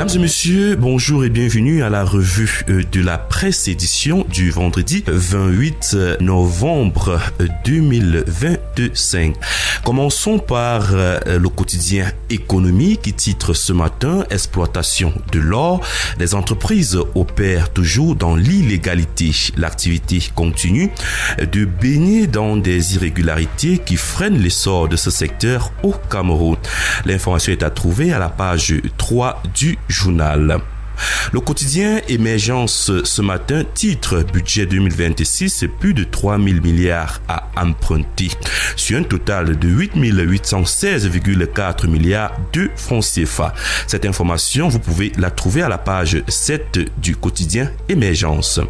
Mesdames et messieurs, bonjour et bienvenue à la revue de la presse édition du vendredi 28 novembre 2025. Commençons par le quotidien économique qui titre ce matin « Exploitation de l'or. Les entreprises opèrent toujours dans l'illégalité. L'activité continue de baigner dans des irrégularités qui freinent l'essor de ce secteur au Cameroun. » L'information est à trouver à la page 3 du journal. Le quotidien Émergence ce matin titre budget 2026, plus de 3 000 milliards à emprunter sur un total de 8 816,4 milliards de francs CFA. Cette information, vous pouvez la trouver à la page 7 du quotidien Émergence.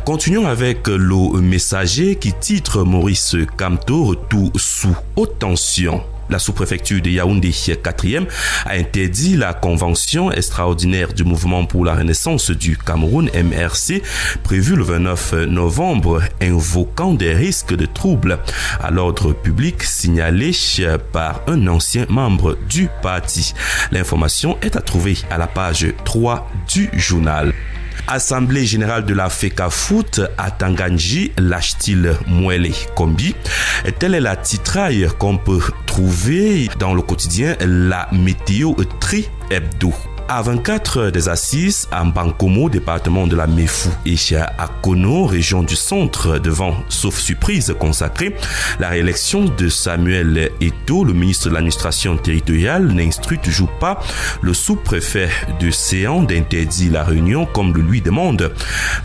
Continuons avec le Messager qui titre Maurice Kamto retour sous haute tension. La sous-préfecture de Yaoundé 4e a interdit la convention extraordinaire du Mouvement pour la Renaissance du Cameroun MRC prévue le 29 novembre, invoquant des risques de troubles à l'ordre public signalés par un ancien membre du parti. L'information est à trouver à la page 3 du journal. Assemblée générale de la FECAFOOT à Tanganji, lâche-t-il Mouele Kombi? Telle est la titraille qu'on peut trouver dans le quotidien La Météo Tri Hebdo. À 24 des assises à Bankomo, département de la Méfou, et à Kono, région du centre, devant, sauf surprise, consacrée, la réélection de Samuel Eto'o, le ministre de l'administration territoriale, n'instruit toujours pas le sous-préfet de Séan d'interdire la réunion comme le lui demande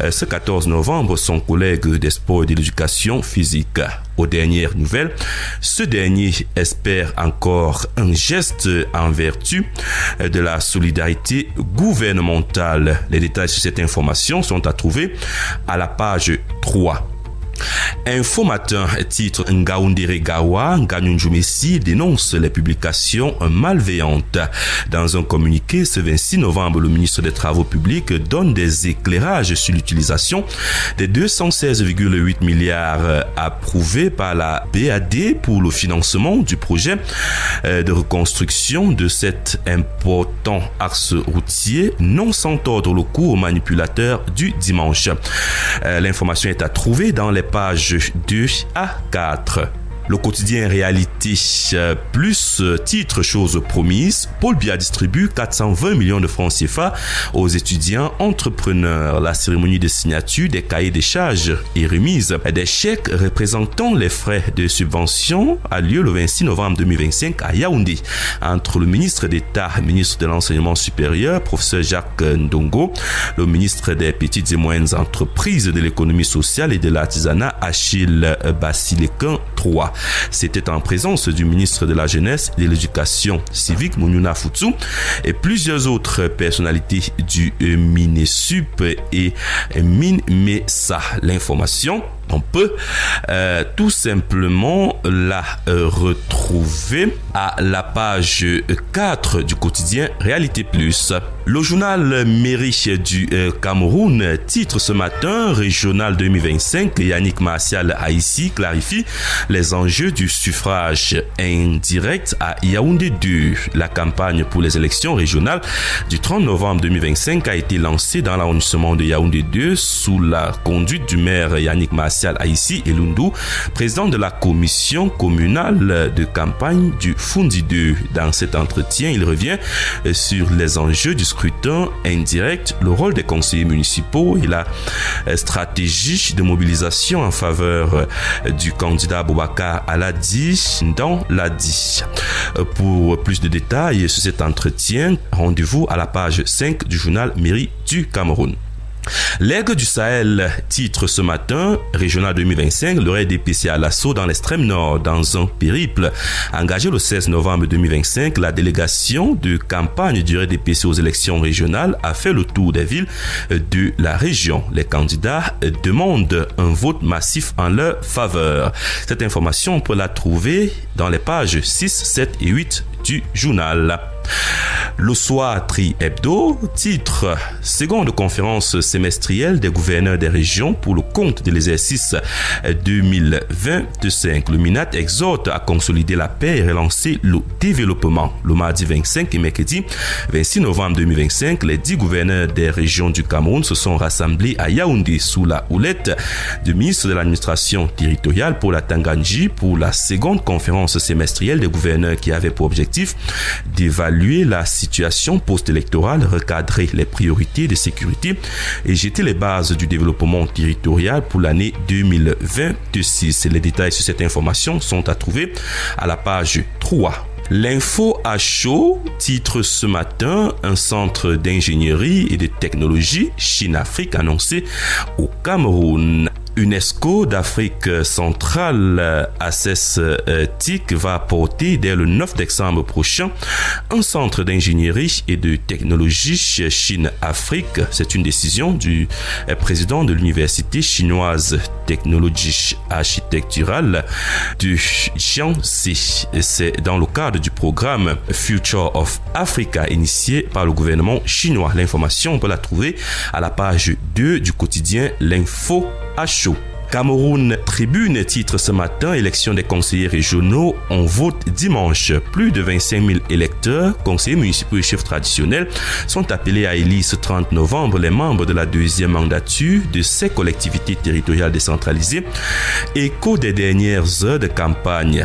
ce 14 novembre son collègue des sports et de l'éducation physique. Aux dernières nouvelles, ce dernier espère encore un geste en vertu de la solidarité gouvernementale. Les détails sur cette information sont à trouver à la page 3. Info Matin titre Ngaoundéré Gawa, Nganyunjumesi dénonce les publications malveillantes. Dans un communiqué ce 26 novembre, le ministre des Travaux publics donne des éclairages sur l'utilisation des 216,8 milliards approuvés par la BAD pour le financement du projet de reconstruction de cet important axe routier, non sans tordre le cou aux manipulateurs du dimanche. L'information est à trouver dans les pages 2 à 4. Le quotidien Réalité Plus titre chose promise. Paul Biya distribue 420 millions de francs CFA aux étudiants entrepreneurs. La cérémonie de signature des cahiers des charges et remise des chèques représentant les frais de subvention a lieu le 26 novembre 2025 à Yaoundé entre le ministre d'État, ministre de l'Enseignement supérieur, professeur Jacques Ndongo, le ministre des Petites et Moyennes Entreprises, de l'Économie sociale et de l'Artisanat, Achille Bassilekan III. C'était en présence du ministre de la Jeunesse et de l'Éducation civique, Mouniouna Foutsou, et plusieurs autres personnalités du Minesup et Minmesa. L'information, on peut tout simplement la retrouver à la page 4 du quotidien Réalité Plus. Le journal Mairie du Cameroun titre ce matin Régional 2025, Yannick Martial Haïssi clarifie les enjeux du suffrage indirect à Yaoundé 2. La campagne pour les élections régionales du 30 novembre 2025 a été lancée dans l'arrondissement de Yaoundé 2 sous la conduite du maire Yannick Martial Haïssi Elundou, président de la commission communale de campagne du Fundi 2. Dans cet entretien, il revient sur les enjeux du scrutin indirect, le rôle des conseillers municipaux et la stratégie de mobilisation en faveur du candidat Boubacar Aladi dans l'ADI. Pour plus de détails sur cet entretien, rendez-vous à la page 5 du journal Mairie du Cameroun. L'Aigle du Sahel titre ce matin Régional 2025, le RDPC à l'assaut dans l'extrême nord. Dans un périple engagé le 16 novembre 2025, la délégation de campagne du RDPC aux élections régionales a fait le tour des villes de la région. Les candidats demandent un vote massif en leur faveur. Cette information, on peut la trouver dans les pages 6, 7 et 8 du journal. Le Soir Tri Hebdo, titre seconde conférence semestrielle des gouverneurs des régions pour le compte de l'exercice 2025. Le MINAT exhorte à consolider la paix et relancer le développement. Le mardi 25 et mercredi 26 novembre 2025, les 10 gouverneurs des régions du Cameroun se sont rassemblés à Yaoundé sous la houlette du ministre de l'administration territoriale pour la Tanganji pour la seconde conférence semestrielle des gouverneurs qui avait pour objectif d'évaluer la situation post-électorale, recadrer les priorités de sécurité et jeter les bases du développement territorial pour l'année 2026. Les détails sur cette information sont à trouver à la page 3. L'info à chaud titre ce matin un centre d'ingénierie et de technologie Chine-Afrique annoncé au Cameroun. UNESCO d'Afrique centrale Access TIC va porter dès le 9 décembre prochain un centre d'ingénierie et de technologie Chine-Afrique. C'est une décision du président de l'université chinoise technologie architecturale de Jiangxi. C'est dans le cadre du programme Future of Africa initié par le gouvernement chinois. L'information, on peut la trouver à la page 2 du quotidien L'Info à chaud. Cameroun Tribune titre ce matin élection des conseillers régionaux. On vote dimanche. Plus de 25 000 électeurs, conseillers municipaux et chefs traditionnels sont appelés à élire ce 30 novembre les membres de la deuxième mandature de ces collectivités territoriales décentralisées. Écho des dernières heures de campagne.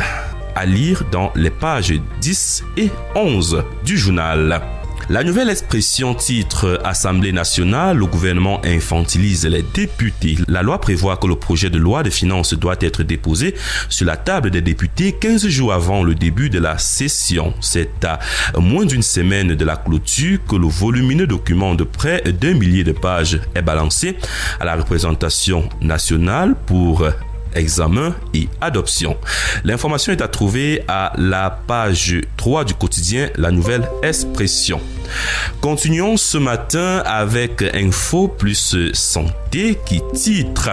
À lire dans les pages 10 et 11 du journal. La nouvelle expression titre Assemblée nationale, le gouvernement infantilise les députés. La loi prévoit que le projet de loi de finances doit être déposé sur la table des députés 15 jours avant le début de la session. C'est à moins d'une semaine de la clôture que le volumineux document de près d'1 millier de pages est balancé à la représentation nationale pour examen et adoption. L'information est à trouver à la page 3 du quotidien La Nouvelle Expression. Continuons ce matin avec Info plus Santé qui titre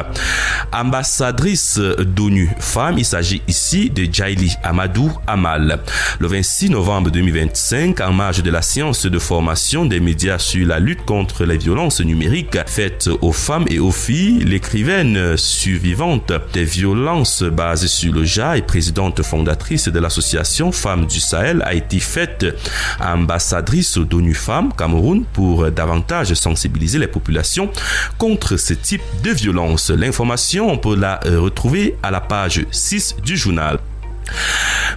Ambassadrice d'ONU femme. Il s'agit ici de Jaili Amadou Amal. Le 26 novembre 2025, en marge de la séance de formation des médias sur la lutte contre les violences numériques faites aux femmes et aux filles, l'écrivaine survivante des violences basées sur le genre et présidente fondatrice de l'association Femmes du Sahel a été faite ambassadrice d'ONU Femmes Cameroun pour davantage sensibiliser les populations contre ce type de violence. L'information, on peut la retrouver à la page 6 du journal.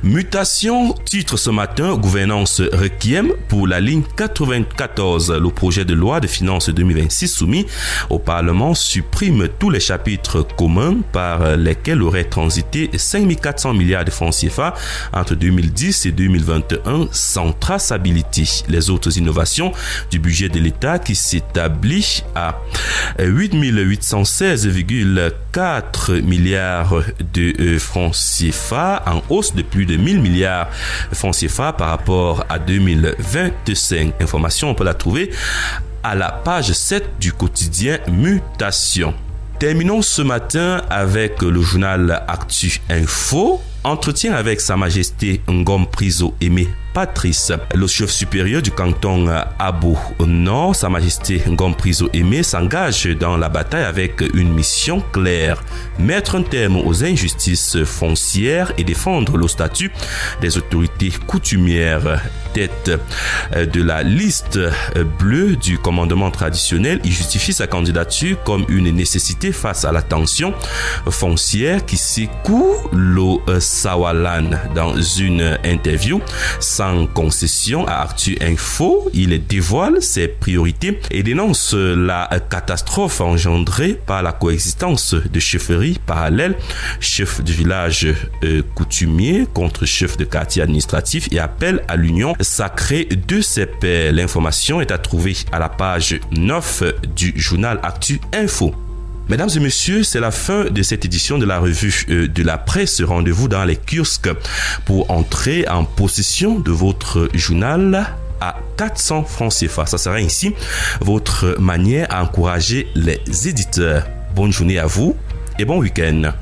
Mutation, titre ce matin, gouvernance requiem pour la ligne 94. Le projet de loi de finances 2026 soumis au Parlement supprime tous les chapitres communs par lesquels auraient transité 5 400 milliards de francs CFA entre 2010 et 2021 sans traçabilité. Les autres innovations du budget de l'État qui s'établit à 8 816,4 milliards de francs CFA en hausse de plus de 1000 milliards de francs CFA par rapport à 2025. Information, on peut la trouver à la page 7 du quotidien Mutation. Terminons ce matin avec le journal Actu Info. Entretien avec Sa Majesté Ngom Priso Aimé Patrice, le chef supérieur du canton Abo Nord. Sa Majesté Ngom Priso Aimé s'engage dans la bataille avec une mission claire: mettre un terme aux injustices foncières et défendre le statut des autorités coutumières. Tête de la liste bleue du commandement traditionnel, il justifie sa candidature comme une nécessité face à la tension foncière qui secoue le Sawalan. Dans une interview sans concession à Actu Info, il dévoile ses priorités et dénonce la catastrophe engendrée par la coexistence de chefferies parallèles, chef de village coutumier contre chef de quartier administratif, et appelle à l'union sacrée de ces pairs. L'information est à trouver à la page 9 du journal Actu Info. Mesdames et messieurs, c'est la fin de cette édition de la revue de la presse. Rendez-vous dans les kiosques pour entrer en possession de votre journal à 400 francs CFA. Ça sera ainsi votre manière à encourager les éditeurs. Bonne journée à vous et bon week-end.